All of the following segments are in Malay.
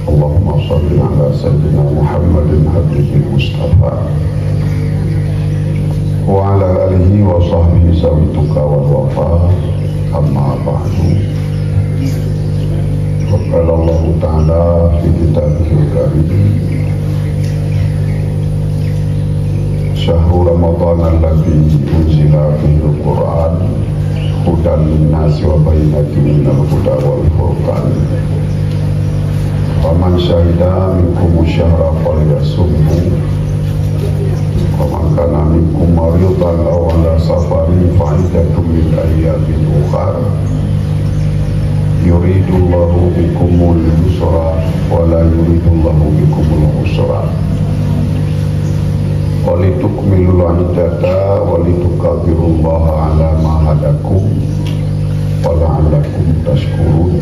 Allahumma salli ala sayyidina Muhammadin habibul Mustafa wa ala alihi wa sahbihi sawituka wal wafa. Amma ba'du. Qala Allah Ta'ala fi kitabihil karim, Syahrul Ramadan alladzi unzila fihi al-Qur'an hudan lin-nasi wa bayyinatin minal huda wal furqan. Faman syahida minkum syahra falyasumhu wa man kana minkum maridan aw ala safarin fa iddatun min ayyamin ukhra. Yuridullahu bikumul yusra wa la yuridullahu bikumul usra. Walitukmilul iddata walitukabbirullaha ala ma hadakum wa la'allakum tashkurun.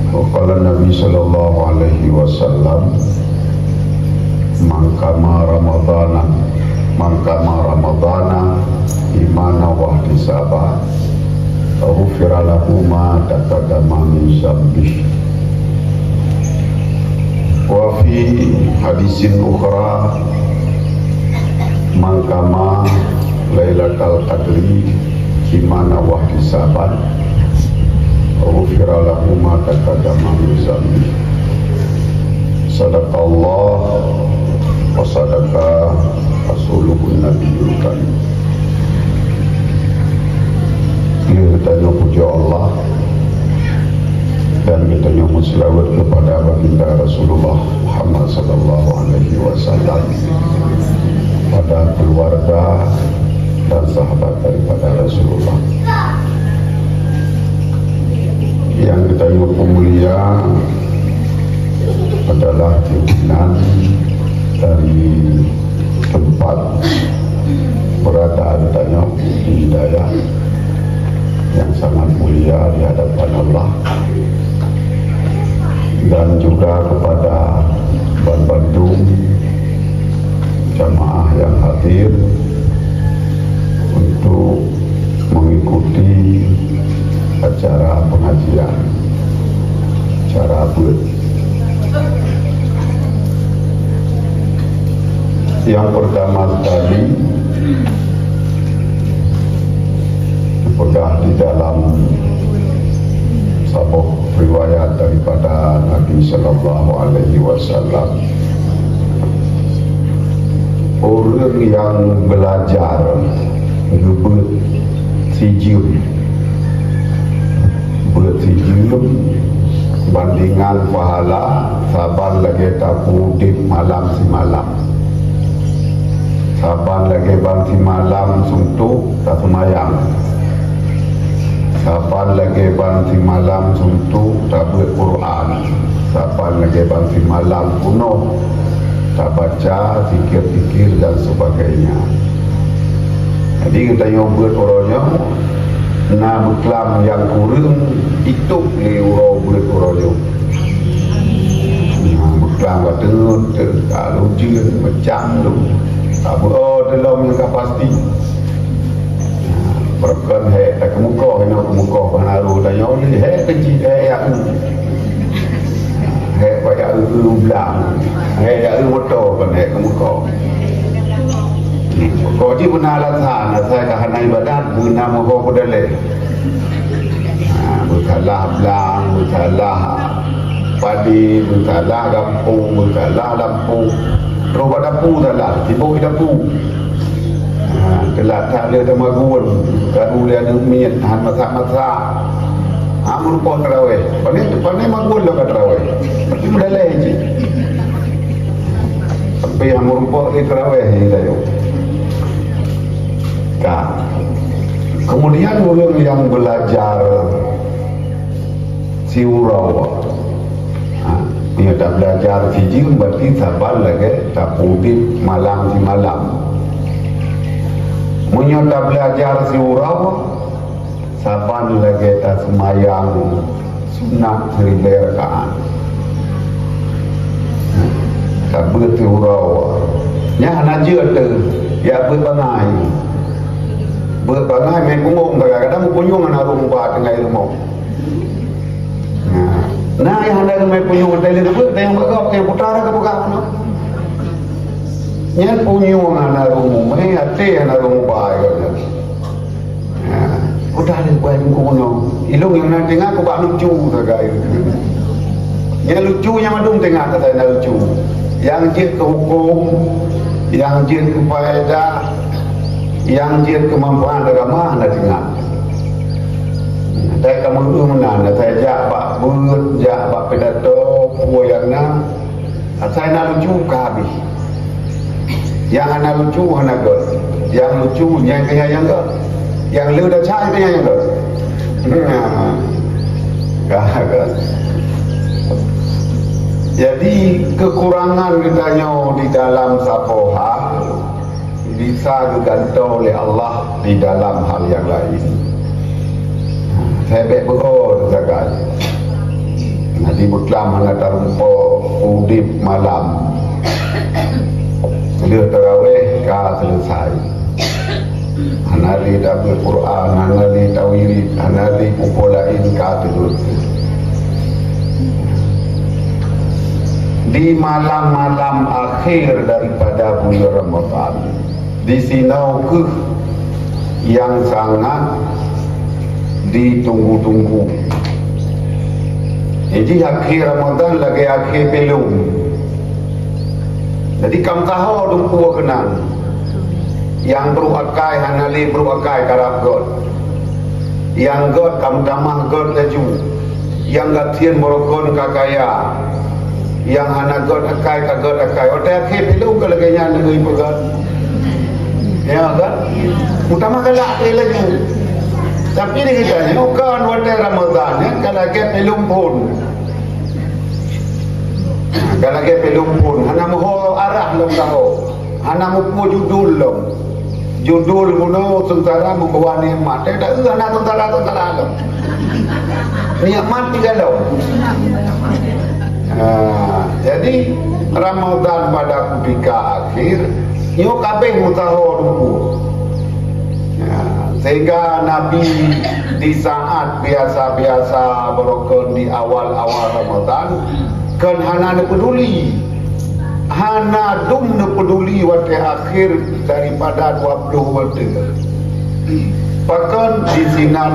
Wa qala Nabi sallallahu alaihi wasallam, man kama ramadana imana wa ihtisaba ghufira lahu ma taqaddama min dhanbihi. Wa fi hadisin ukhra, man kama lailatul qadri imana wa ihtisaban ghufira lahu ma taqaddama min dhanbihi. Sadaqallah wa sadaqa rasulun nabiyul karim. Kita puja Allah dan kita selawat kepada baginda Rasulullah Muhammad sallallahu alaihi wasallam, pada keluarga dan sahabat daripada Rasulullah. Yang kita mulia adalah pimpinan dari tempat beradaan Tanya Hidayah yang sangat mulia di hadapan Allah, dan juga kepada Bandung jamaah yang hadir untuk mengikuti acara pengajian, acara abad. Yang pertama sekali, sudah di dalam sebuah riwayat daripada Nabi sallallahu alaihi wasallam, orang yang belajar bersijil bandingan pahala saban lagi tapu di malam si malam, saban lagi bang si malam suntuk tak semayang, saban lagi banti malam suntuk tak berquran, saban lagi banti malam kuno tak baca, fikir-fikir dan sebagainya. Jadi kita yang berorangnya na beklam yang kurang itu le urau berorangnya. Beklam batun kalau jin macam tu tak beror dalam yang pasti. Perkan hek tak kemuka hena kemuka panaru tanya ni hek kecil hek yang hek payah ulang hek yang motor kan hek kemuka kau ji benalan sana saya kahana ibadat guna moho kodale berkalah belang berkalah padi berkalah kampung berkalah lampu roba dapu dalah tibu dapu kelak tak ada temagun kalau dia ada minyak tahan masak-masak merupakan terawih pandai magun lah terawih tapi mendalai je tapi yang merupakan terawih ni tayo. Kemudian orang yang belajar siurau dia tak belajar fijil berarti sabar lagi tak putih malam si malam. Munya tak belajar siurau saban lagi tak semayang sunat 1000 rakaat. Tak bersiurau nya hanaja tu ya berbangai main punggung kadang-kadang punyung anak rumah tengah rumah. Nah yang ada yang mai punyu hotel itu pun yang bagau yang putara ke bukan no. Nyen punyu ngana rumu mai ate ngana rumu bai kan. Udah ada buat kuno. Ilung yang nak tengah aku bak lucu sagai. Yang lucunya madung tengah kata nak lucu. Yang jid ke hukum, yang jid ke faedah, yang jid kemampuan agama nak tengah. Saya kamu dulu mana? Saya jak bak ber, jak bak pidato, puayana. Saya nak lucu ke habis. Yang nak lucu nak god. Yang lucu yang kaya yang god. Yang lu dah cari kaya yang god. Jadi kekurangan kita di dalam sapoha bisa digantung oleh Allah di dalam hal yang lain. Saya berkor zakat. Nanti butlam hana tarumpo udip malam. Dia tarawih ka selesai. Hanali dabul Quran, hanali tawilid, hanali upolain ka tidur. Di malam-malam akhir daripada bulan Ramadan, di sinau ke yang sangat ditunggu-tunggu. Jadi akhir Ramadan lagi akhir belum. Jadi kamu tahu dungku kenal. Yang beruakai hanali beruakai karab God. Yang God kamu damah God laju. Yang gatian morokon kakaya. Yang hana God akai ka God akai. Otak akhir belum ke lagi yang negeri pegat. Ya kan? Utama kalak laju. Tapi ni kita ni bukan waktu Ramadan ya, kalau kita belum pun, kalau kita belum pun, hanya mau arah belum tahu, hanya mau judul belum, judul muno tentara membawa nikmat, tidak ada tentara belum, nikmat tiga belum. Jadi Ramadan pada ketika akhir, nyo kabeh mutaho dulu. Sehingga Nabi di saat biasa-biasa berokon di awal-awal Ramadan kan hana peduli, hana dum peduli waktu akhir daripada 20 waktu. Bahkan di sini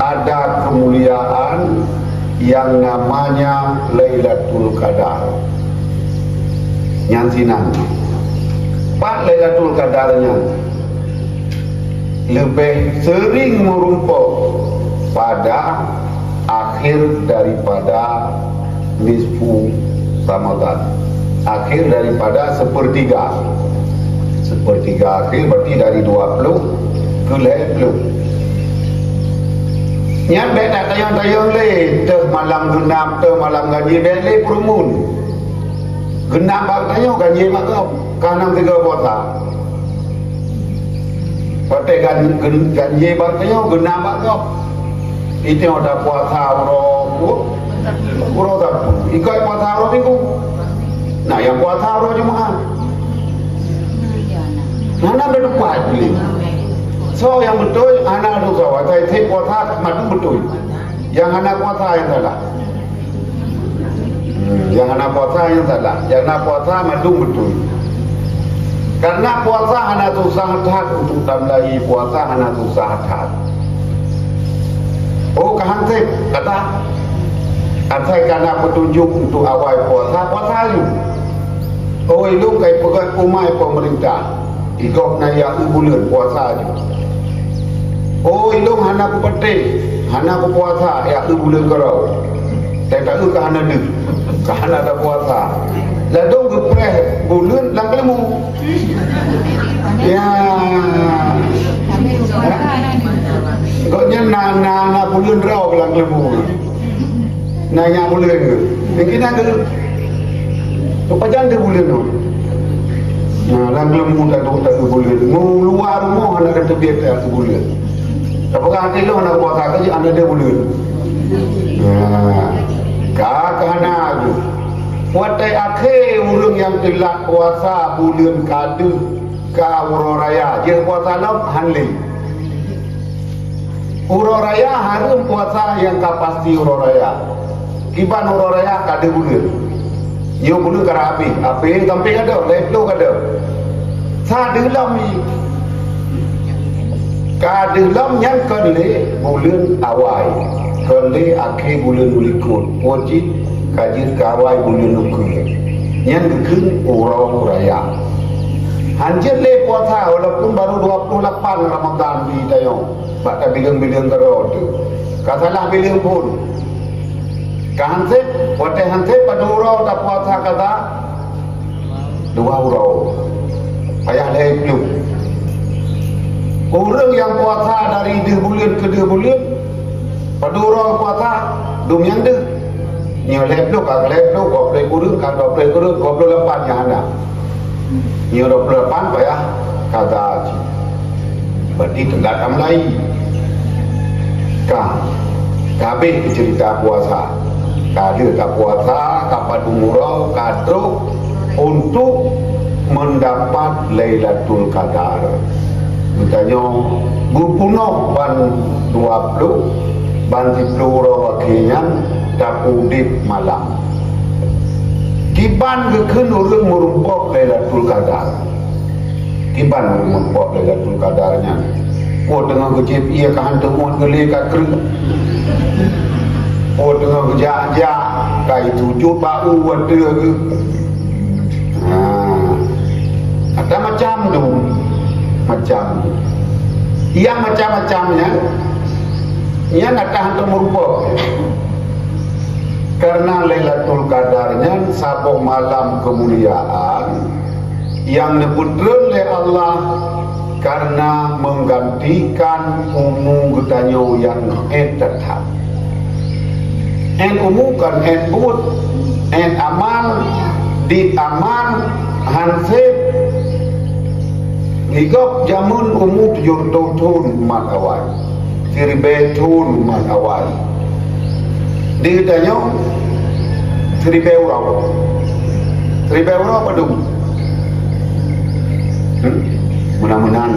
ada kemuliaan yang namanya Lailatul Qadar. Yang sinan Pak Lailatul Qadarnya lebih sering merumpuk pada akhir daripada nisfu Ramadan, akhir daripada sepertiga akhir, berarti dari 20 ke 10. Yang baik tak tayang-tayang le ter malam genap, ter malam ganjil baik le perumun genap bak tayang ganjil mak kau kanang 3 puasa. Pakai ganjil baknya guna bakau. Itu ada puasa uro tak. Ikai puasa uro minggu. Nah yang puasa uro Jumaat. Mana berdebat ni? So yang betul anak tu sahaja. Saya puasa madu betul. Yang anak puasa yang salah. Yang anak puasa yang salah. Yang anak puasa madu betul. Karena puasa hanya susah hati untuk tamlahi puasa hanya susah hati. Oh kahantip kata saya karena petunjuk untuk awal puasa lu. Oh lu kai pegat umai pemerintah ikut naya bulan puasa aja. Oh lu hanya kupete hanya puasa ya bulan kerau. Saya tak tahu kahana ni kahana ada puasa. Ladong gepreh bulan lang kelemu. Ya. Koknya na bulan rau lang kelemu. Nanya bulan ke. Mungkin ada pajan dia bulan tu. Nah, lang kelemu tak bulan. Mu luar rumah nak kata biar tak bulan. Apakah hati lo nak buat kerja anda dia bulan. Nah, kahana tu. Watai akhir urung yang telah puasa bulan kadu ka uroraya je puasa lam hanli uroraya harum puasa yang kapasti uroraya Kiban orang raya kada bulan. Nyo bulan kada habis. Habis sampai kada, lepas kada. Sada lam ni. Kada lam yang kali bulan awal. Kali akhir bulan berikut. Wajib kaji kawai bulan ukul. Yang kekun orang raya. Hanjir le puasa walaupun baru 28 Ramadan di Tayong. Pada bilang-bilang kerot. Kasalah bilang pun. Kahansip, wate hansip pada urau tak puasa kata 2 urau. Payah le peluk. Orang yang puasa dari 2 bulan ke 2 bulan pada urau puasa dum yang deh. Nyo le peluk, le peluk, kau play kurung, kau play kurung, 28 yang ada. Nyo 28 payah kata haji. Berarti telat amlai. Habis cerita puasa. Kada tak puasa, kapan umurau, kadruk untuk mendapat Lailatul Qadar. Misalnya, gupunoh ban 20, ban 10 wakilan, dapudip malam. Kiban kekun orang merumpok Lailatul Qadar. Kiban merumpok Lailatul Qadarnya. Oh dengan kecip ia kehantar muat geli kat kering. Oh dengan kejak-jak kai tujuh bau ada ke. Ada macam tu. Macam tu. Yang macam-macamnya ia nak hantar merupa. Karena Lailatul Qadarnya sabuk malam kemuliaan yang dibutran oleh Allah karena menggantikan umum getanyo yang tetap. En umum kan en but, en aman, di aman, hansip, higop jamun umum tujur tahun mat awal, seribe tahun mat awal. Di getanyo seribe urau apa dong? Mudah-mudahan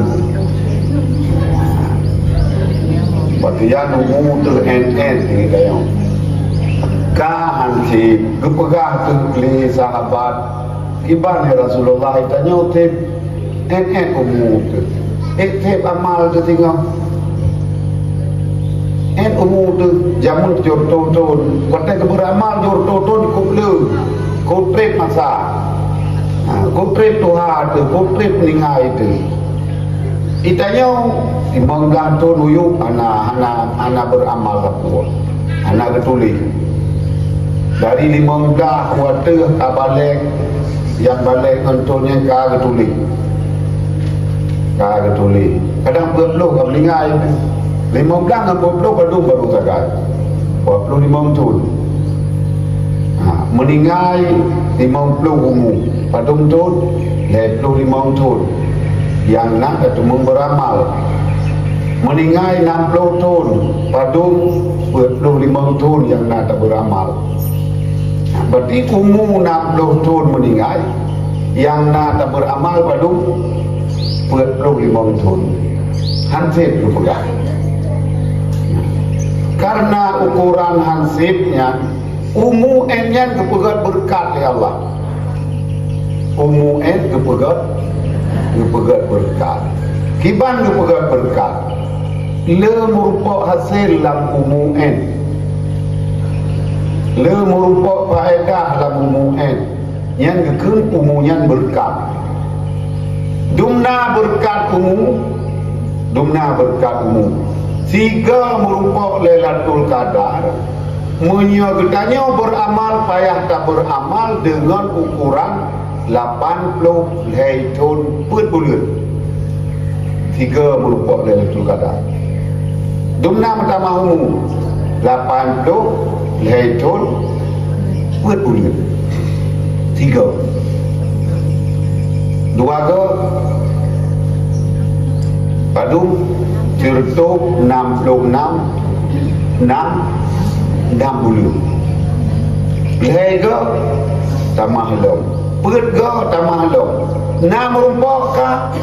Batian umum tu en-en di dayang kahan si kepegah kekli sahabat kiban ya Rasulullah itanya utip en-en umum tu tip amal tu tinggal en umum tu jamun jor ton watai beramal jor ton kuplu kutrip masa kutrip tuha tu kutrip ningai tu itanya dimangga tu nuyuk ana beramal lapor ana ketuli dari dimangga kuateh kabalik yang balik contohnya ka ketuli kadang berpuluh ke melingai 15 ke 20 baru gagal 25 tahun meningai 50 umum padum tahun 25 tahun yang nak itu beramal meningai 60 tahun padum 25 tahun yang nak beramal. Berarti umum 60 tahun meningai yang nak beramal padum 25 tahun hansip berpegang. Karena ukuran hansipnya umum enyan kepegat berkat ya Allah. Umum en kepegat berkat. Kiban kepegat berkat. Le merupakan hasil dalam umum en. Le merupakan faedah dalam umum en. Yang kekun umumnya berkat. Dumna berkat umum. Tiga merupakan Lailatul Qadar. Menyoganya beramal payah tak beramal dengan ukuran 80 tahun per bulan. 3 merupakan Lailatul Qadar. Dumna pertama umum 80 tahun per bulan. 3. 2 ke padum certuk 66 bulan. Lega tamah long. Perga tamah long. Nam rumpaka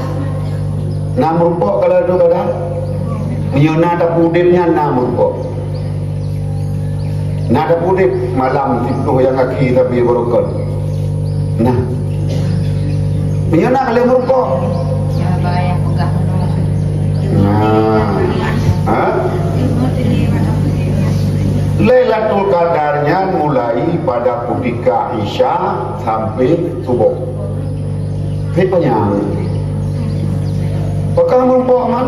kalau tu kata menyona tak pudimnya nam rumpok. Nada pudip malam tipu yang kaki tapi berokon. Nah, menyana kali merokok. Ya bayar pegah. Nah, Lailatul Qadarnya mulai pada ketika Isya sampai subuh. Rupanya Pakang merokok man?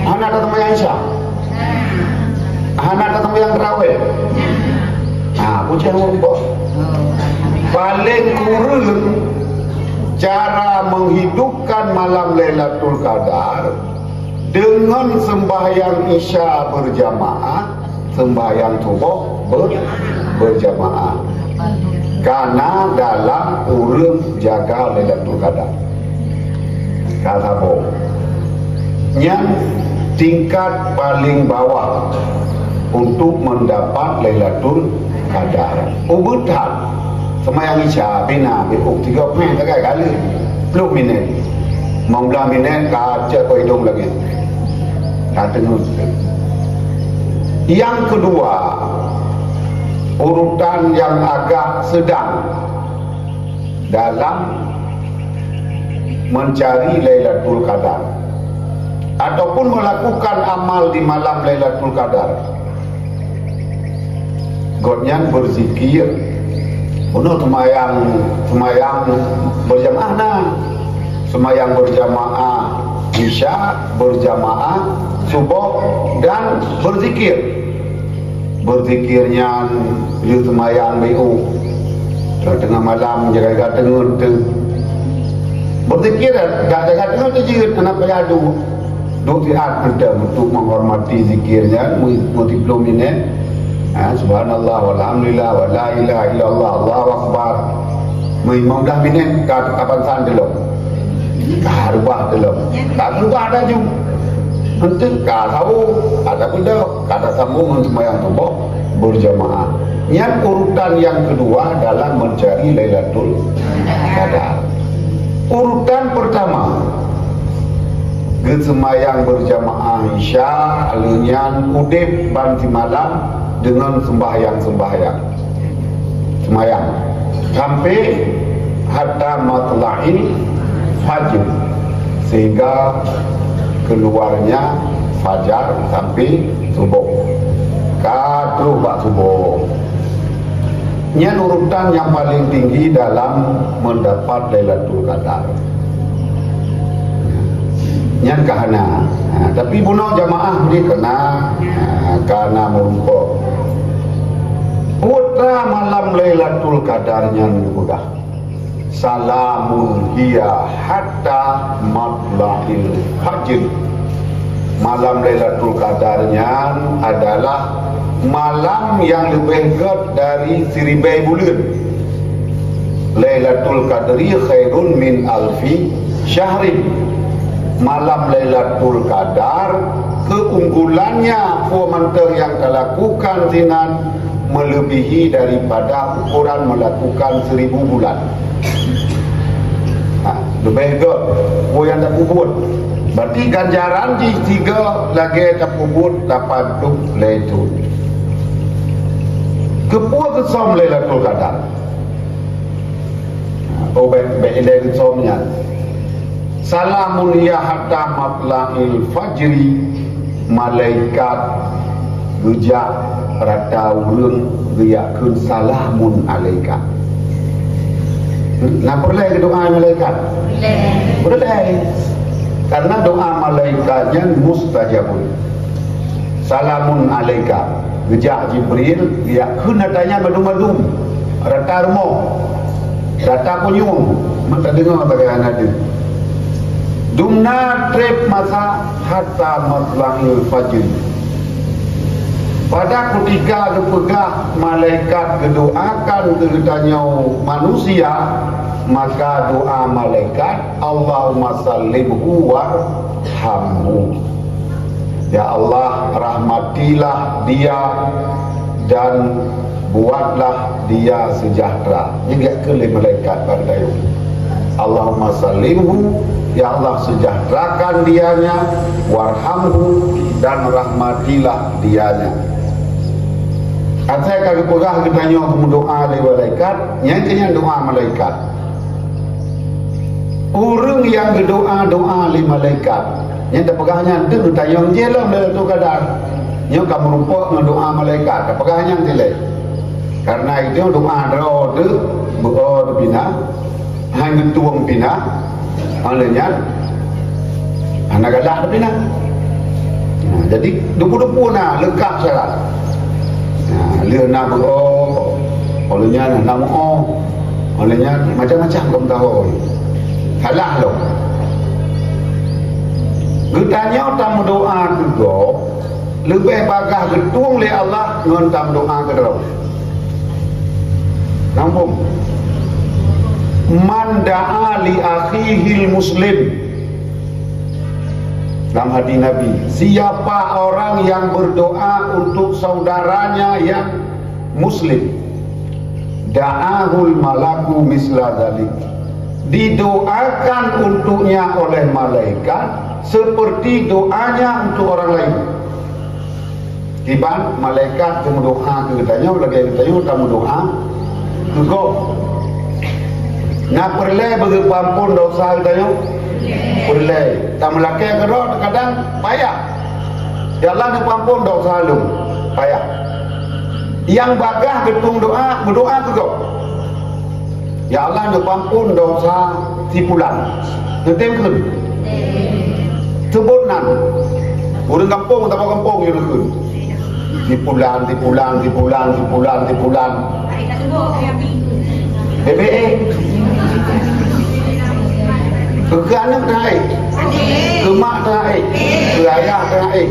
Anak datang yang Isya. Anak datang yang terawih. Pujian merokok. Paling kurang cara menghidupkan malam Lailatul Qadar dengan sembahyang Isya berjamaah, sembahyang subuh berjamaah. Karena dalam urang jaga Lailatul Qadar. Kata boh. Yang tingkat paling bawah untuk mendapat Lailatul Qadar. Ubutan sembahyang Isya bina biuk 3 minit kali 10 minit. Mau 10 minit kacak kau hidung lagi. Yang kedua, urutan yang agak sedang dalam mencari Lailatul Qadar ataupun melakukan amal di malam Lailatul Qadar. Godnya berzikir, penuh semayang berjamaah nah. Semayang berjamaah Isya, berjamaah subuh dan berzikir. Berzikirnya dia semayang biu tengah malam jaga tengah tu. Berzikir tak jaga tengah tu je kenapa adu. Duk sihat kita untuk menghormati zikirnya 10 minit. Subhanallah walhamdulillah wa la ilaha illallah Allahu akbar. 15 minit kapan san dulu. Rubah dulu. Tak rubah dah jum. Nanti tahu ada benda kata sambung sembahyang subuh berjamaah. Yang urutan yang kedua dalam mencari Lailatul Qadar. Urutan pertama sembahyang berjamaah Isya alunyan udip banti malam dengan sembahyang sampai hatta matla'il fajr sehingga keluarnya fajar sampai subuh. Terus bak subuh. Yang urutan yang paling tinggi dalam mendapat Lailatul Qadar. Yang kahana. Tapi bunuh jamaah dia kena karena merumpuk. Putra malam Lailatul Qadarnya mudah. Salamun hiya hatta matla'il fajr. Malam Lailatul Qadarnya adalah malam yang lebih dekat dari 1000 bulan. Lailatul Qadri khairun min alfi syahrin. Malam Lailatul Qadar keunggulannya komentar yang dilakukan dengan melebihi daripada ukuran melakukan 1000 bulan. Lebih ke yang tak kubur. Berarti ganjaran di 3 lagi tak kubur dapat duk Lailatul. Kepuas kesom Lailatul Qadar. Baik kesomnya. Salamun ya hatta matla'il fajri. Malaikat gejak rata urang riakkeun salamun alaika. Nah boleh doa malaikat? Boleh. Karena doa malaikatnya mustajabun. Salamun alaika. Gejak Jibril riakkeun datanya madum-madum. Rata rumah. Data kunyung. Mata dengar bagaimana dia. Dumna trip masa hatta matla'il fajr. Pada ketika dipegah malaikat kedoakan kepadanya manusia, maka doa malaikat Allahumma sallimhu warhamhu. Ya Allah, rahmatilah dia dan buatlah dia sejahtera. Ini kelih malaikat pada itu. Allahumma sallimhu, ya Allah sejahterakan dianya, warhamhu dan rahmatilah dianya. Asal kalau perah kita tanya kamu doa oleh malaikat, yang kena doa malaikat. Orang yang berdoa oleh malaikat, yang tak perahnya tu tanya je lah tu kadang. Yang kamu rupa mendoa malaikat, tak perahnya je. Karena itu doa doa tu berdoa bina, hang tuang bina, maknanya anak galak bina. Jadi dupu-dupu nak lekap syarat. Dia nak berdoa, olehnya nak berdoa, olehnya macam-macam kamu tahu. Salah loh. Getanya tamu doa juga lebih bagah getung oleh Allah dengan tamu doa ke dalam. Nampung. Man da'a li akhihil muslim. Dalam hadis Nabi, siapa orang yang berdoa untuk saudaranya yang muslim, da'ahul malaku misla dzalik, didoakan untuknya oleh malaikat seperti doanya untuk orang lain. Tiba malaikat kamu doa ke katanya, lagi katanya kamu doa juga. Nak perleh bagi pampun dosa katanya. Perleh tak melakai kadang payah. Ya Allah ni pampun dosa lu payah. Yang bagah ketung doa berdoa juga. Ya Allah ni pampun dosa tipulan. Tetemkan. Sebutnan. Orang kampung tak kampung yang tu. Tipulan. BBE. Ke anak naik, ke mak naik, ke ayah naik.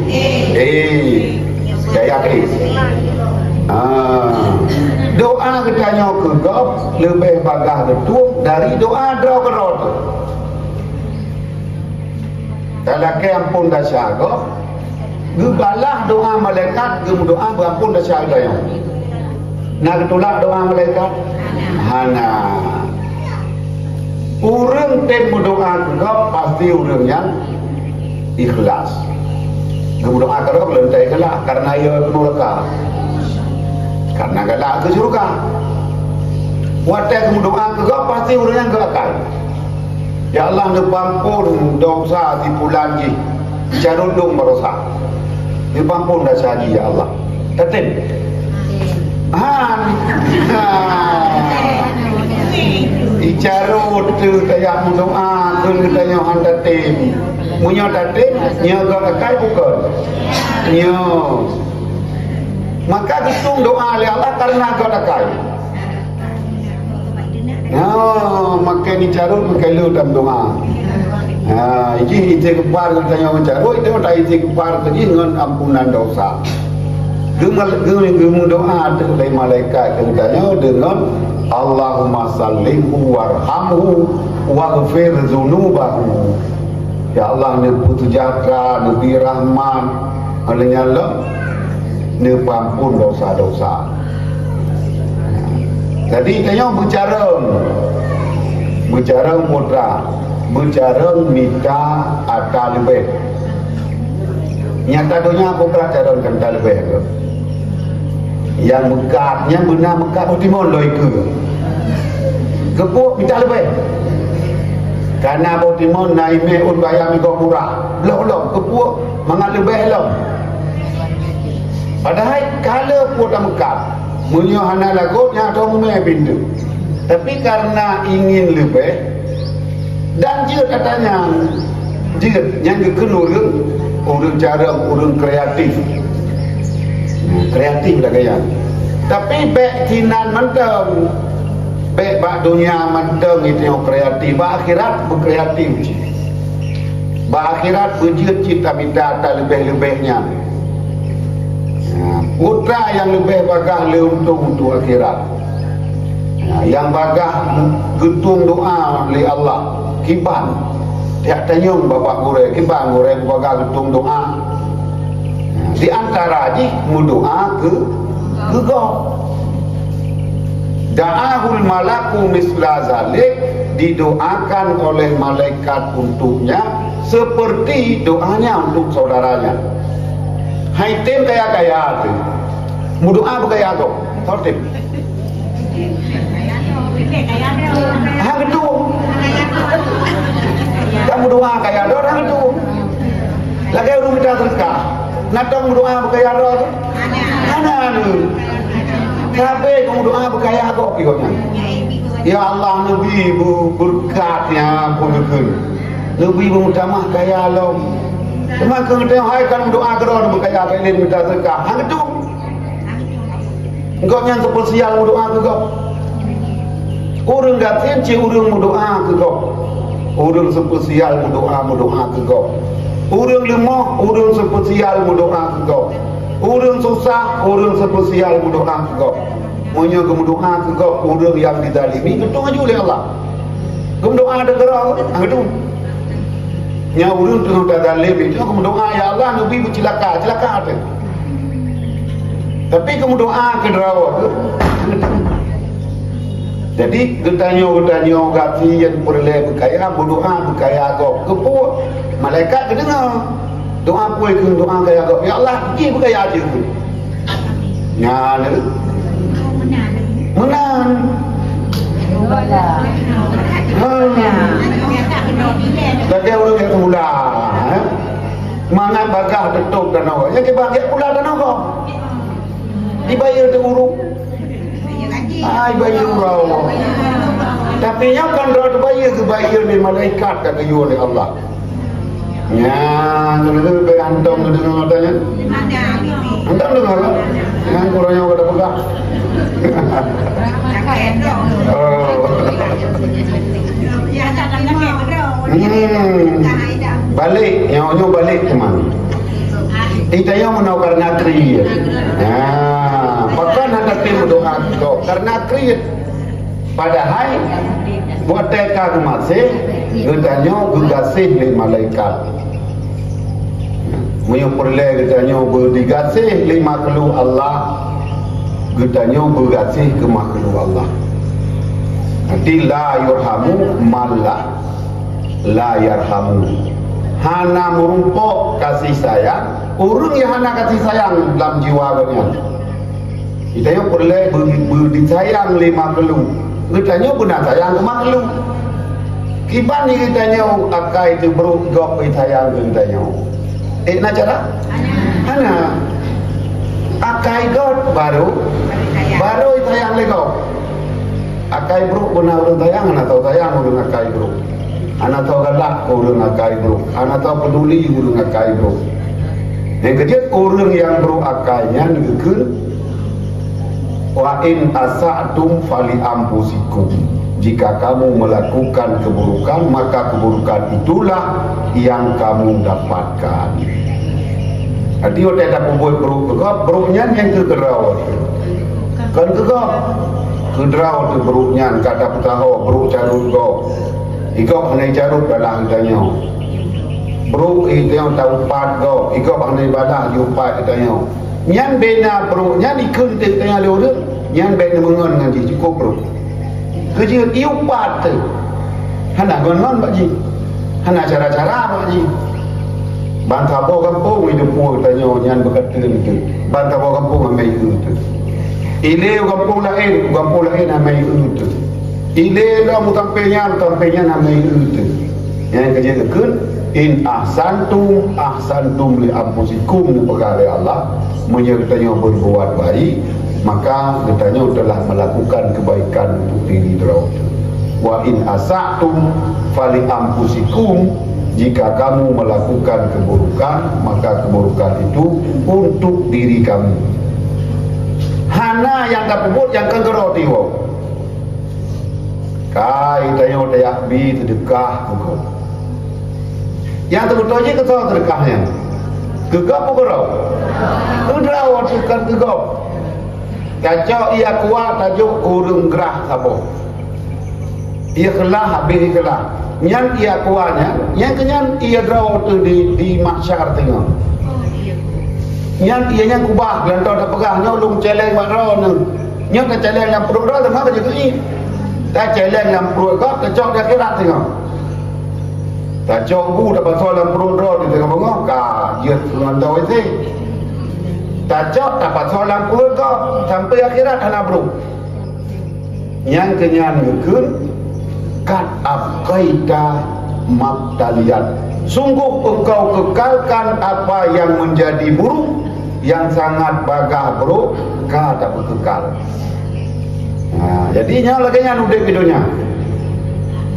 Ayah naik. Doa katanya ke God lebih bagah betul dari doa doa ke roh tu. Kalau ke ampun dah syaga, gebalah doa malaikat, doa berampun dah syaga yang. Nak tolak doa malaikat? Hana. Orang yang berdoa juga pasti orang yang ikhlas. Berdoa kerana melentai gelak karena ia neraka. Karena gelak ke syurga. Wadah berdoa juga pasti orang yang gelakkan. Ya Allah dipampun dosa di bulan ni. Jarudung merosak. Dipampun dosa dia ya Allah. Tetin. Icarut tu kayak doa tu katanya anda tim punya datin nya gakai bukan nya maka ditung doa oleh Allah karena gakai maka ni carut maka lu dalam doa ini kepar katanya mencarut itu tak kepar tadi dengan ampunan dosa Gemu doa dari malaikat katanya dengan Allahumma sallimhu warhamhu waghfir dzunubahu. Ya Allah ni putu jaka, ni rahman, olehnya Allah ni ampun dosa-dosa. Jadi tanya bicara mutra, bicara minta ada lebih. Nyata dunia aku pelajaran kata lebih ke. Yang mekat, yang benar mekat Timon loi ke. Kepuk minta lebih. Karena Timon naik meun bayar minggu murah. Belum kepuk mangat lebih belum. Padahal kalau pun tak mekat, munyo hana lagutnya atau me pintu. Tapi karena ingin lebih dan dia katanya dia yang kekenur orang cara orang kreatif. Kreatif lah gaya. Tapi baik kinan mendem, baik bak dunia mendem itu yang kreatif. Bak akhirat berkreatif. Bak akhirat berjut cita minta tak lebih-lebihnya. Putra yang lebih bagah untuk akhirat. Yang bagah getung doa oleh Allah. Kiban. Tiap tanyung bapak gure, kiban gure bagah getung doa. Di antara ji berdoa ke God. Da'ahul malaku misla zalik, didoakan oleh malaikat untuknya seperti doanya untuk saudaranya. Hai tim kaya-kaya tu. Mudoa bergaya kau. Khotib. Hang itu. Kamu doa kaya ada orang itu. Lagi orang minta sedekah. Natang doa bergaya ada tu. Mana ni? Kabe kamu doa bergaya kau pikirnya. Ya Allah Nabi berkatnya pun. Nabi bermutamah kaya Allah. Cuma kau tengok hai kan doa kerana berkaya kaya minta sedekah. Hang itu. Engkau yang spesial doa ke kau. Orang gatin cik orang doa ke kau. Orang spesial doa ke kau. Orang lemah, orang spesial doa ke kau. Orang susah, orang spesial doa ke kau. Monya kamu doa ke kau orang yang dizalimi betul aja oleh Allah. Kamu doa ada gerak itu. Nya orang tu dah zalim itu kamu doa ya Allah nabi bercelaka ada. Tapi kamu doa ke derawat tu. Jadi getanya gati yang perle berkaya berdoa berkaya kau. Kepuk malaikat kedengar. Doa puai ke doa kaya kau. Ya Allah pergi berkaya aja tu. Nya ni menang. Lagi orang yang mula, mangat bakah tutup dan awak. Yang kebahagia pula dan awak. Dibayar tu urung. Bayar urang. Tapi yang kan dah bayar ni malaikat kata you oleh Allah. Ya, tu berantong tu dengan matanya. Antam dengar lah. Yang kurangnya kata pegang. Balik, nyawa balik ke mana? Kita yang menau karena kriya. Bahkan hendak berdoa kau karena kriya. Padahal buat teka masih getanya bergasih le malaikat. Moyo perle getanya berdigasih le makhluk Allah. Getanya bergasih ke makhluk Allah. Nanti la yurhamu malla la yarhamu. Hana merumpok kasih sayang. Orang yang hana kasih sayang dalam jiwa kalian. Kita yang perlu disayang le makhluk. Kitanya benar sayang ke makhluk. Kiban ni kitanya akai tu beruk gop sayang ke kitanya. Nak cara? Hana akai gop baru sayang le gop. Akai beruk benar orang sayang, anak tahu sayang orang akai beruk. Anak tahu galak orang akai beruk. Anak tahu peduli orang akai beruk. Yang ketiga orang yang beruk akainya negeri. Wa in asa'tum fali ampusikum. Jika kamu melakukan keburukan, maka keburukan itulah yang kamu dapatkan. Jadi orang tak membuat beruknya yang kegerau. Kan kegerau. Kegerau tu beruknya, kata putaho, beruk carut kau. Ikau pandai carut dalam tanya. Beruk itu yang tahu pat kau. Ikau pandai badah diupat tanya. Yang bina beruknya dikentik tanya lewat. Yang bina mengon dengan dia cukup beruk. Kerja diupat tu. Hana gon-gon bakji. Hana cara-cara bakji. Bantah bawa kampung hidup pun tanya yang berkata itu. Bantah bawa kampung amai itu. Ile kampung lain amai itu. Ile dah mutampenya amai itu. Yang kerja dekun in ahsantum li anfusikum perkara Allah menyertanya berbuat baik maka katanya telah melakukan kebaikan untuk diri terau. Wa in asa'tum fali anfusikum. Jika kamu melakukan keburukan, maka keburukan itu untuk diri kamu. Hana yang tak pebut yang kenggerau tiwa. Kai tanya dayak bi sedekah kau. Yang terbetul je kesal sedekahnya. Gegap bergerau. Gerau kan gegap. Kacau ia kuat tajuk urung gerah sabo. Ia kelah habis kelah. Yang ia kuatnya, yang kenyan ia draw tu di mahsyar tengok. Yang ia kubah dan dah pegahnya ulung celeng makro nang. Yang ke celeng yang perut dah mak je ni. Tak celeng yang perut kau kacau dia kira tengok. Kacau bu dah pasal yang perut dah di tengok bengok ka dia dengan tahu itu. tajak dapat soalan keluarga sampai akhirat anak bro. Yang kenyanyikan kat abqaita mabtaliyat, sungguh engkau kekalkan apa yang menjadi buruk, yang sangat bagah bro, ka dapat kekal. Nah, jadinya lagi yang udip hidupnya,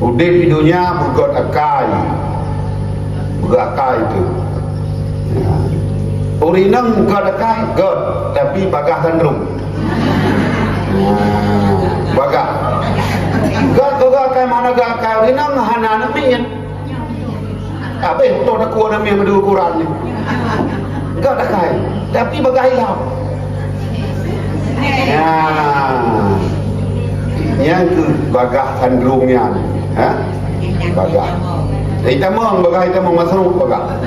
udip hidupnya bergot akai, berakai itu. Nah, urineng god akai god, tapi bagah tandrum. Bagah god akai mana gak akai urineng hana namian. Apa itu nak kuat namian berdua Quran ni. God akai, tapi bagah hilang. Yang ke bagah tandrumnya, bagah. Hitamang bagah hitamang masruk bagah.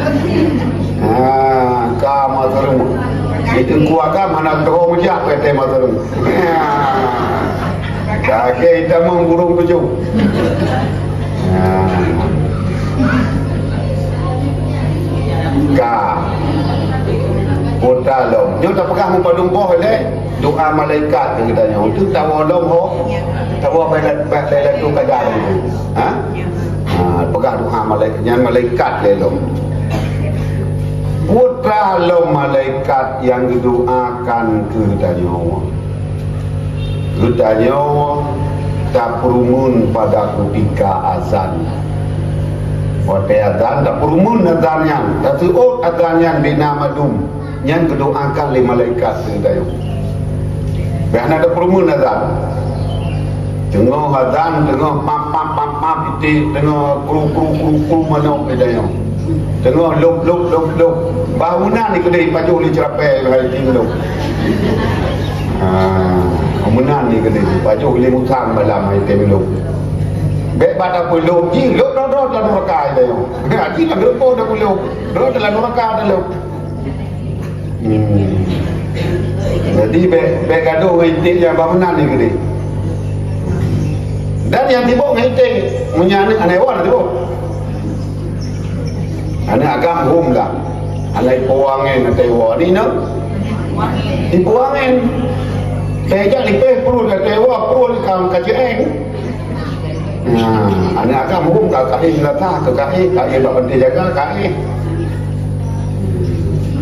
Ka masruk. Itu kuaka mana terong jak kata masruk. Kaki hitamang burung tujuh. Ka kota long. Dia tak pegang padung poh le. Doa malaikat dia katanya. Itu tawa long ho. Tawa pada tu kadang. Pegang doa malaikat. Yang malaikat le long. Putra long malaikat yang didoakan katanya. Katanya tak perumun pada ketika azan. Pada azan tak perumun azannya. Tak suut azannya bina madum. Yang didoakan oleh malaikat katanya. Biar ada perumun azan. Tengah azan, tengah pam itu, tengah kru mana katanya. Tengah lop. Bangunan ni kedai pajuh ni cerapai hari tinggal. Bangunan ni kedai pajuh ni musang malam hari tinggal. Baik pada puluh ji, lop dalam neraka dia. Ji lah berapa dah puluh. Dalam neraka dah lop. Jadi baik gaduh ngitik yang bangunan ni kedai. Dan yang tibuk ngitik menyanyi anewan tibuk. Ane agam hum lah. Alai puangin nanti wa ni nak. Dipuangin. Sejak lipeh perlu nanti wa perlu kau kajian. Ane agam hum tak kai lata ke kai bak penting jaga kai.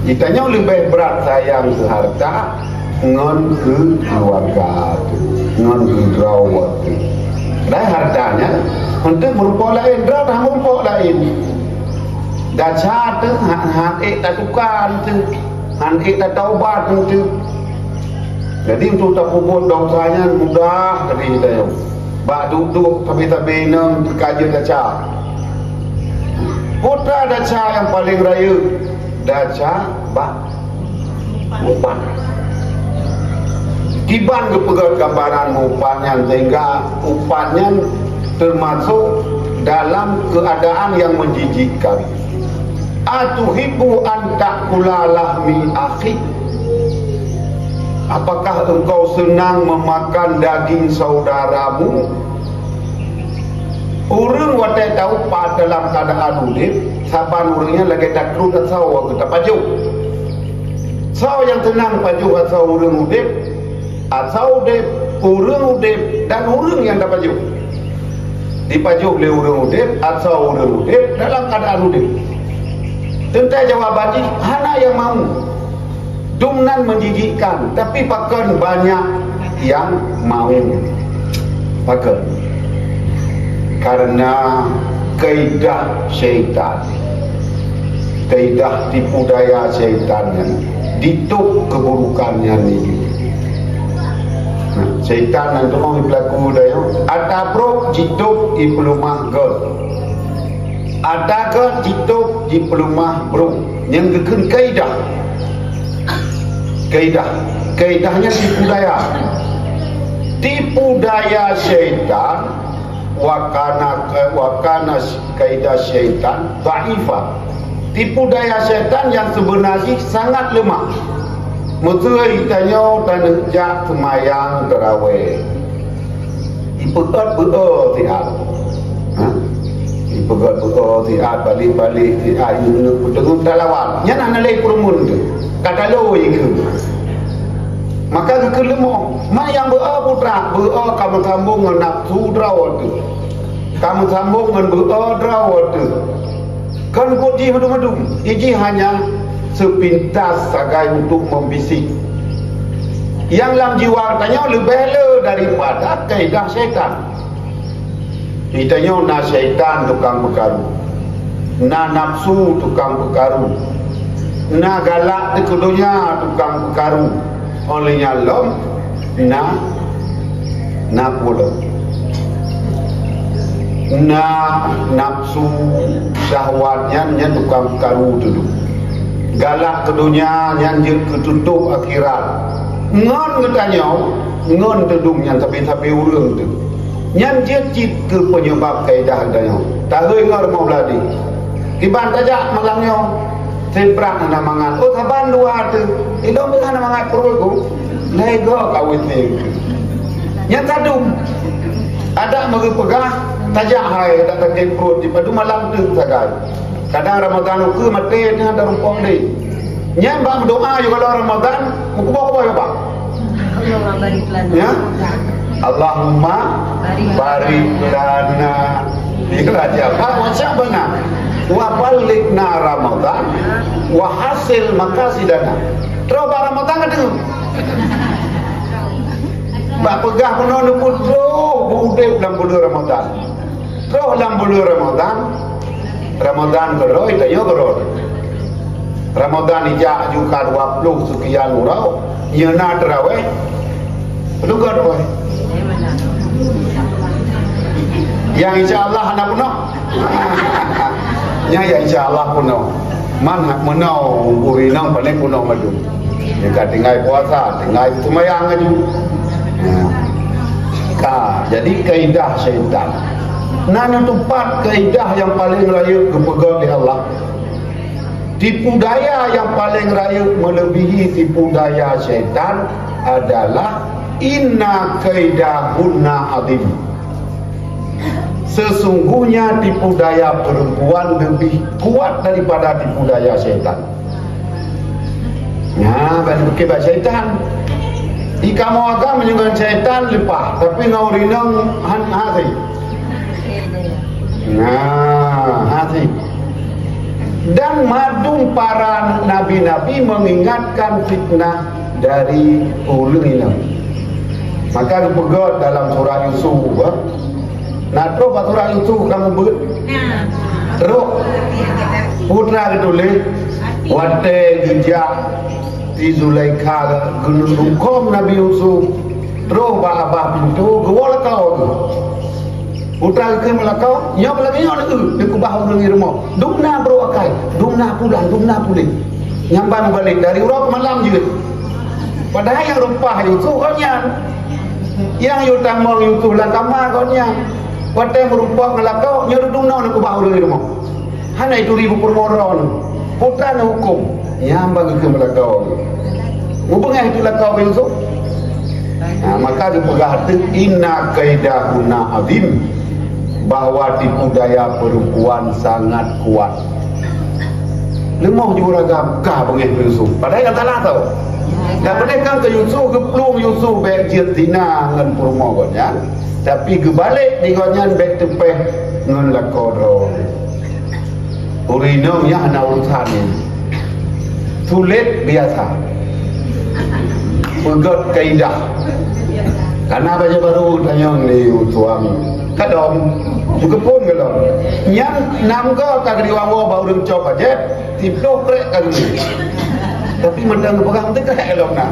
Ditanya lebih berat sayang ke harta ngon ke keluarga tu, ngon ke rawat tu. Dan hartanya untuk merupakan lain, rawat merupakan lain. Dah tu han tak tukar tu, han tak taubat tu. Jadi untuk tak puput dosanya mudah dari kita. Bak duduk tapi nang kaji daca. Putra daca yang paling raya, daca bak upan. Tiban ke pegat gambaran upannya sehingga upannya termasuk dalam keadaan yang menjijikkan. Atuhibu an ta'kula lahmi akhi, apakah engkau senang memakan daging saudaramu? Orang watai tahu pada dalam keadaan udip, saban orangnya lagi tak perlu tak tahu aku tak paju. Sao yang tenang paju asal orang udip, asal udip, orang udip dan orang yang tak paju. Dipaju oleh orang udip, asal orang udip dalam keadaan udip. Tentang jawabannya, hana yang mau. Dumnan menjijikkan, tapi pakan banyak yang mau. Pakan. Karena kaidah syaitan. Kaidah tipu daya syaitannya. Dituk keburukannya ni. Syaitan yang tolong berlaku daya. Ada bro, jituk di pelumah god. Adakah jituk di pelumah bro yang keken kaidah. Kaidahnya tipu daya syaitan. Wakana kaidah syaitan dhaifah. Tipu daya syaitan yang sebenarnya sangat lemah. Mutui tanya dan jak semayang terawih. Ipekat tiap. Pegat-pegat tiap balik-balik tiap betul talawan. Nya nak nalai perumun tu. Kata loi ke. Maka ke lemah. Mak yang putra kamu sambung dengan nafsu drawat tu. Kamu sambung dengan drawat tu. Kan putih madu-madu. Ini hanya sepintas sagai untuk membisik. Yang dalam jiwa katanya lebih daripada kaedah syaitan. Ditanya na syaitan tukang berkaru, na nafsu tukang berkaru, na galak di kedunya tukang berkaru. Olehnya lom na pula na nafsu syahwatnya nya tukang berkaru dulu. Galak kedunya yang ketutup akhirat. Ngon ngetanya, ngon dedungnya tapi urang tu. Yang dia cip ke penyebab kaedah adanya. Tak dengar mau lagi. Iban tajak malangnya. Sebrak nak mangat. Oh saban dua tu. Itu bukan nak mangat perlu. Lego kawin ni. Yang tadum. Ada magi pegah tajak hai tak tak perut di padu malam tu sagai. Kadang Ramadan ke mati dengan ada rumpong ni. Yang bang doa juga kalau Ramadan muka ya bang. Ya. Allahumma barik lana ikhlas apa macam mana wa balighna Ramadan wa hasil maqasidana terus Ramadan ada bak pegah penuh putu budek dalam bulan Ramadan terus dalam bulan Ramadan geroi tayo geroi Ramadan ijak juga 20 sekian urau yeuna tarawih perlu geroi yang insyaAllah anak penuh yang insyaAllah penuh mana penuh urinang paling penuh madu yang tinggal puasa tinggal semayang aja jadi kaedah syaitan nana tempat kaedah yang paling raya kepegang di Allah tipu daya yang paling raya melebihi tipu daya syaitan adalah inna kaidahunna azim. Sesungguhnya tipu daya perempuan lebih kuat daripada tipu daya syaitan. Ya, bagi kebat syaitan. Ika mau agak menyukai syaitan lepas, tapi ngau rinang hati. Nah, hati. Dan madung para nabi-nabi mengingatkan fitnah dari ulung ini. Maka dipegat dalam surah Yusuf. Nak terus surah Yusuf kamu ber. Terus putra ditulis wate gejak di Zulaikha gunung kom Nabi Yusuf. Terus abah pintu gewol kau tu. Putra ke melakau, nyo lagi nyo lagi. Di kubah orang rumah. Dumna bro akai, dumna pulang. Nyamban balik dari urap malam je. Padahal yang rumpah Yusuf konyan. Yang yutang mau Yusuf lah kamar konyan. Watai merumpah ngelakau, nyo dumna nak kubah orang rumah. Hana itu ribu permoron. Putra na hukum. Nyamban ke melakau. Hubungnya itu lakau Yusuf. Nah, maka dipegang hati inna kaidahuna azim, bahwa tipu daya perempuan sangat kuat. Lemah juga ragam kah bengih Yusuf. Padahal yang tak tahu. Dan mereka ke Yusuf, ke pelung Yusuf baik jirtina dengan perempuan ya. Tapi kebalik di konyan baik tepeh dengan lakor. Urinong ya anak urusan ini. Sulit biasa. Pegat kaidah. Karena baca baru tanya ni suami. Kadang juga pun kalau yang namga kagri wawo baru mencoba je, tiplo krek kagri. Tapi mendang pegang tu krek kalau nak.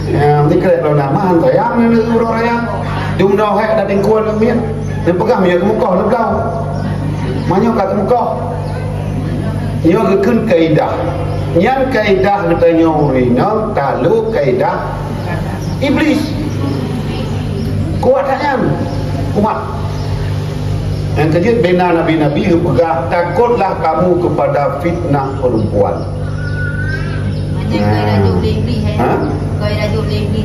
Yang tu krek kalau nak mahan sayang ni urang raya. Dumdau hek dah tingkuan mian. Dia pegang dia ke muka nak kau. Manyo kat muka. Ia gekun kaidah. Yang kaidah katanya urina talu kaidah iblis. Kuatnya kuat. Yang kejut bina nabi-nabi pegah takutlah kamu kepada fitnah perempuan. Kau dah juling ni.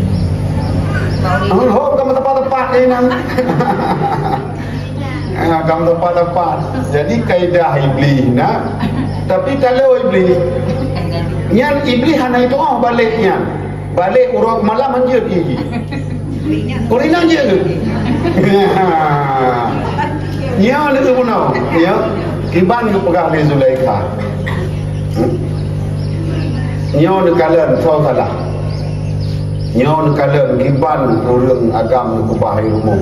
Oh, kamu tepat-tepat ni nang. Kamu tepat-tepat. Jadi kaidah iblis nak. Tapi kalau iblis yang iblis hanya itu baliknya. Balik urut malam anjir gigi. Kurinan je ke? Ya ni tu puno. Ya. Kiban ke pegah ni Zulaikha. Nyo ni kalian tahu salah. Nyo ni kalian kiban urang agam ku bahai umum.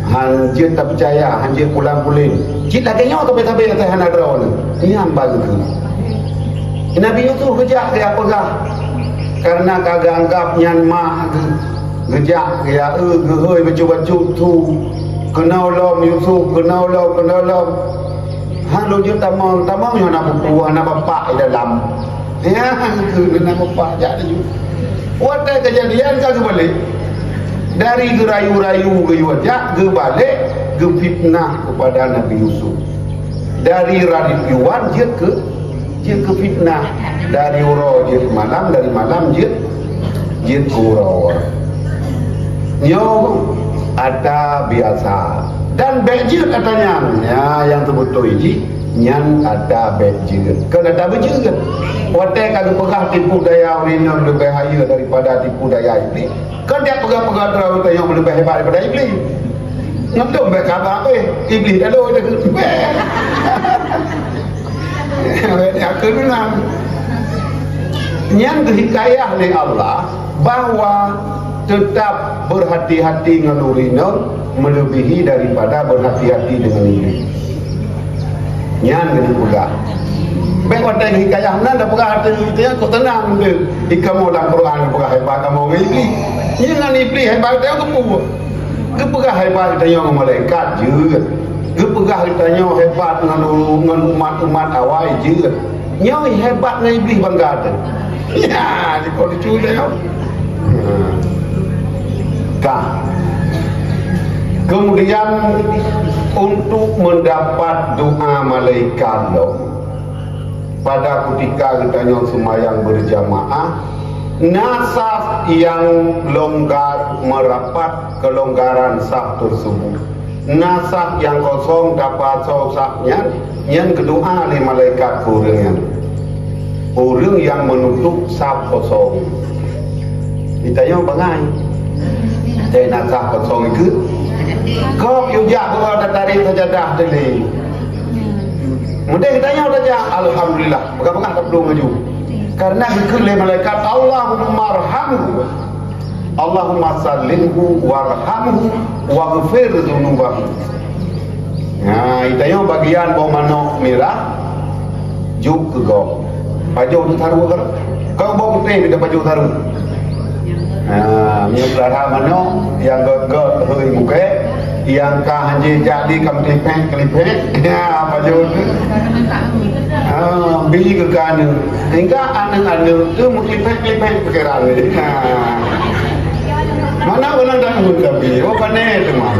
Hanjir tak percaya, hanjir pulang-puling. Cik lagi nyawa tapi atas anak draw ni. Ini hamba ke? Nabi Yusuf kejak dia pegah. Karena kagak anggap nyan mak kejak dia gehoi baju-baju tu. Kenal lom Yusuf, kenal lom. Halu je tamang yang nak buku, anak bapak dalam. Ya, ke nak bapak jadi ju. Waktu kejadian kagak balik. Dari gerayu-rayu ke wajah ke balik ke fitnah kepada Nabi Yusuf. Dari radipiwan dia ke fitnah. Dari uro dia ke malam, dari malam dia ke uro. Nyo ada biasa dan bejir katanya. Ya yang terbetul ini yang ada bejir. Kan ada bejir kan? Waktu kalau pegah tipu daya orang lebih bahaya daripada tipu daya iblis. Kan dia pegang-pegang terlalu yang lebih hebat daripada iblis. Ngetuk baik khabar apa iblis dah lalu dia dia kenal. Yang dihikayah oleh Allah bahawa tetap berhati-hati dengan urina melebihi daripada berhati-hati dengan iblis. Yang kena pegang. Baik waktu hikayah mana dah pegang hati itu kau tenang ke. Ikamu dalam Quran pegang hebat kamu dengan iblis. Jangan iblis hebat dia kepu. Kepegah hebat kita yang malaikat je. Kepegah kita yang hebat dengan umat-umat awal je. Yang hebat dengan iblis bangga tu. Ya, di kau dicuri dia. Kemudian untuk mendapat doa malaikat pada ketika kita yang semayang berjamaah, nasaf yang longgar merapat kelonggaran saf tersebut. Nasaf yang kosong dapat safnya yang kedua oleh malaikat orang yang menutup saf kosong. Ditanya bangai. Dari nasaf kosong itu kau yujak kau dah tarik sajadah tadi. Mudah ditanya saja alhamdulillah. Pegang-pegang tak perlu maju. Karena dikirli malaikat Allahumma arhamhu Allahumma sallimhu warhamhu waghfir dhunubahu. Nah, itu bagian bawah manok merah juk ke kau. Baju tu taruh ke? Kau bawa putih dekat baju taruh. Nah, menyerah manok yang got hui muka yang kah hanji jadi kam klipek ya baju tu beli ke kana hingga anu tu klipek perkara ni mana orang dah pun tapi pandai teman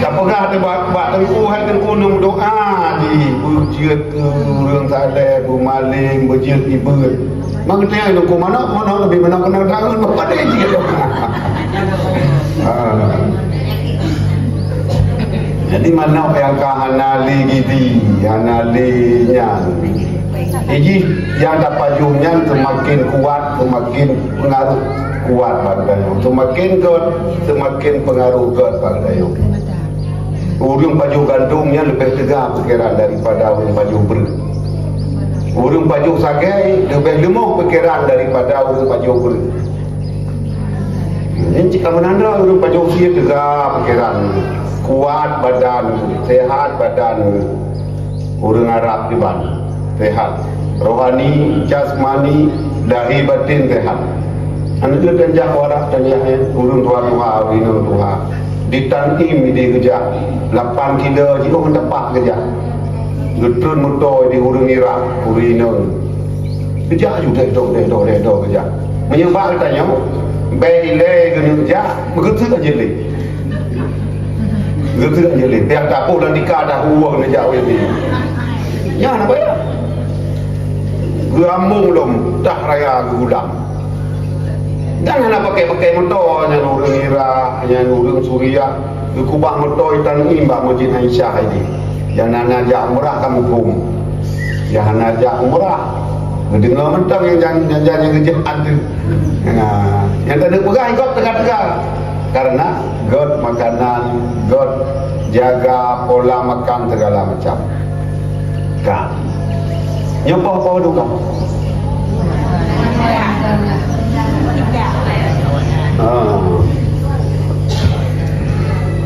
tak pegah tu buat tengku nom doa di berjiat ke orang saleh bermaling berjiat ibu mak tanya tu mana lebih mana kena tahu pandai sikit jadi mana yang kahanali gidi, hanalinya. Jadi yang dapat jumnya semakin kuat, semakin pengaruh kuat pada you. Semakin kuat, semakin pengaruh kuat pada you. Urang baju gandumnya lebih tegak pikiran daripada urang baju ber. Urang baju sagai lebih lemah pikiran daripada urang baju ber. Ini jika menandra urang baju usia tegak pikiran. Kuat badan, sehat badan orang Arab di mana sehat, rohani, jasmani, lahir batin sehat. Anak itu tanjak warak tanjak urung Tuhan urung Tuhan ditantim di kerja 8 kilo jika mendapat kerja getun motor di urung Iraq urung kerja juga itu kerja menyebab tanya bailai kerja begitu saja ni. Gitu kan jadi tiap dapur dan nikah dah uang ni jauh ini. Ya nak bayar. Geramung lom dah raya gulam. Jangan nak pakai motor hanya urang Iraq, hanya urang Suriah, kubah motor itan imbak Masjid Aisyah ini. Yang nak najak umrah kamu hukum. Yang najak umrah dengar mentang yang kerjaan tu. Yang tak ada perang ikut tengah-tengah. Karena God makanan, God jaga pola makan segala macam. Kan? Nyopoh dulu kan?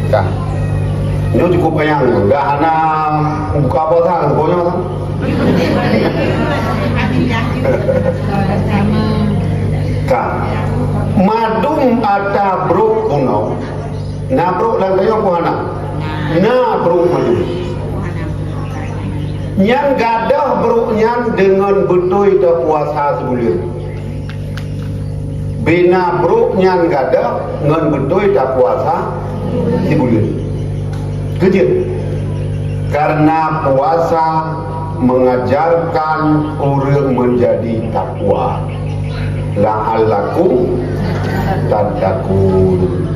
Kan? Ini cukup banyak. Dah anak buka apa tak? Pokoknya tak? Kan? Madum ada bruk kuno. Na bruk lang kayo po anak. Na bruk madum. Yang gadah bruknya dengan betul dah puasa sebulan. Bina bruknya gadah dengan betul dah puasa sebulan. Kerja. Karena puasa mengajarkan orang menjadi takwa. La'allakum tattaqun.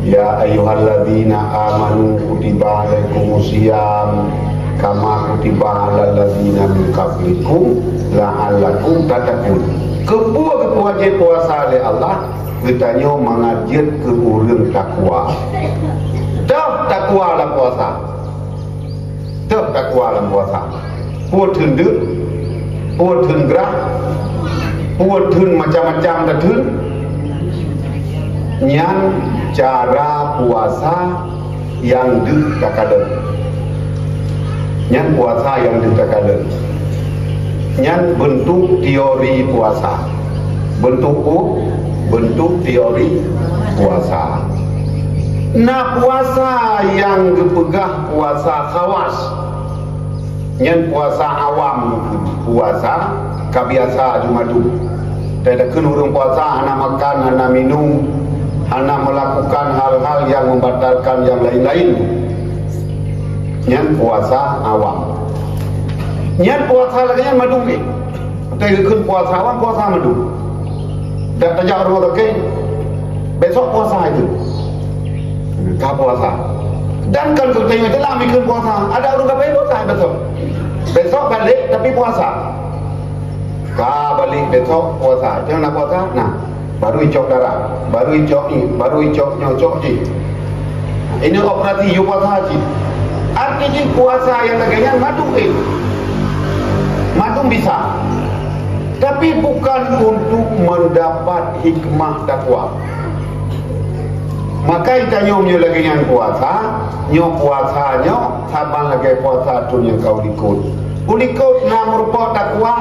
Ya ayyuhalladzina amanu kutiba alaikumusiyam kama kutiba alal ladzina min qablikum la'allakum tattaqun. Kepuasan puasa oleh Allah katanya mengajar ke orang takwa. Dah takwa dalam puasa. Dah takwa dalam puasa. Puas tunduk, puas tundrak, puas tun macam-macam dah tun. Yang cara puasa yang dikatakan. Yang puasa yang dikatakan. Yang bentuk teori puasa. Bentuk teori puasa. Nah puasa yang dipegah puasa khawas. Yang puasa awam puasa kebiasa Jumatu. Tidak kena orang puasa hana makan, hana minum, hana melakukan hal-hal yang membatalkan yang lain-lain. Yang puasa awam. Yang puasa lagi yang madu ni. Tidak kena puasa awam, puasa madu. Tak tajak orang okey. Besok puasa itu. Kau puasa. Dan kan kita tengok telah mikir puasa. Ada orang kata puasa besok. Besok balik tapi puasa. Kau balik besok puasa. Jangan nak puasa. Nah, baru icok darah, baru icok ni, baru icok nyocok je. Ini operasi you puasa haji. Artinya puasa yang laganya madung madung bisa. Tapi bukan untuk mendapat hikmah takwa. Maka kita nyomnya lagi yang puasa, nyom puasanya saban lagi puasa tu yang kau ikut. Ulikut nak merupakan takwa,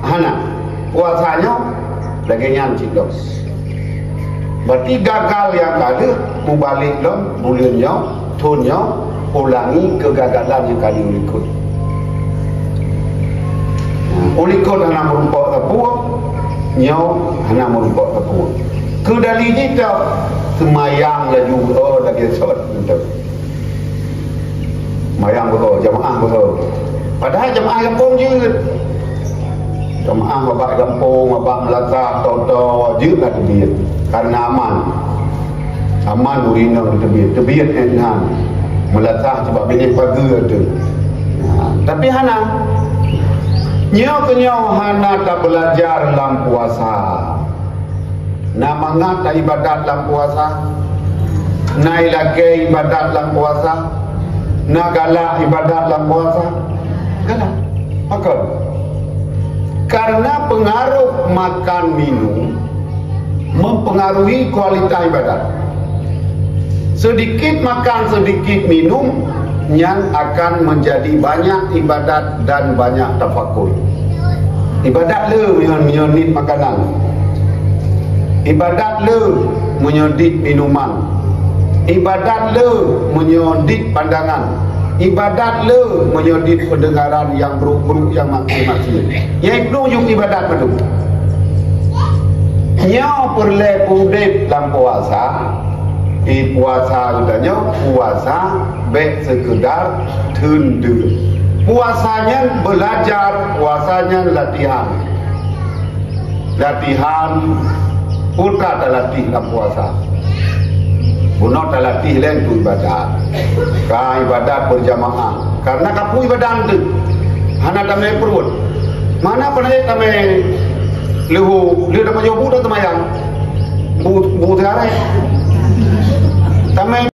hana puasanya lagi yang cikdok. Berarti gagal yang ada, mubalik dong, bulannya, tunnya, ulangi kegagalan yang kali ulikut. Ulikut hana merupakan takwa, nyom hana merupakan takwa. Kedali kita semayang laju lagi sot betul. Mayang betul, jamaah betul. Padahal jamaah kampung je. Jamaah babak kampung, babak Melaka, Toto, je lah tebiat. Karena aman. Aman urina tebiat. Tebiat enak. Melaka sebab bini pagi tu. Tapi hana nyaw hana tak belajar dalam puasa. Nak mangat ibadat dalam puasa, nak ilake ibadat dalam puasa, nak galak ibadat dalam puasa, galak. Maka karena pengaruh makan minum mempengaruhi kualitas ibadat. Sedikit makan, sedikit minum yang akan menjadi banyak ibadat dan banyak tafakur. Ibadat le menyonit makanan. Ibadat le menyodit minuman. Ibadat le menyodit pandangan. Ibadat le menyodit pendengaran yang buruk-buruk yang maksiat. Yang itu yung ibadat betul. Nyaw perle pudip dalam puasa. Puasa judanya puasa baik sekedar tundu. Puasanya belajar, puasanya latihan. Latihan Pulka tak latih dalam puasa. Bunuh tak latih lain tu ibadat. Ka ibadat berjamaah. Karena kapu ibadat tu. Hana tamai perut. Mana pernah tamai lehu tamai jobu dah tamayang. Bu tiarai. Tamai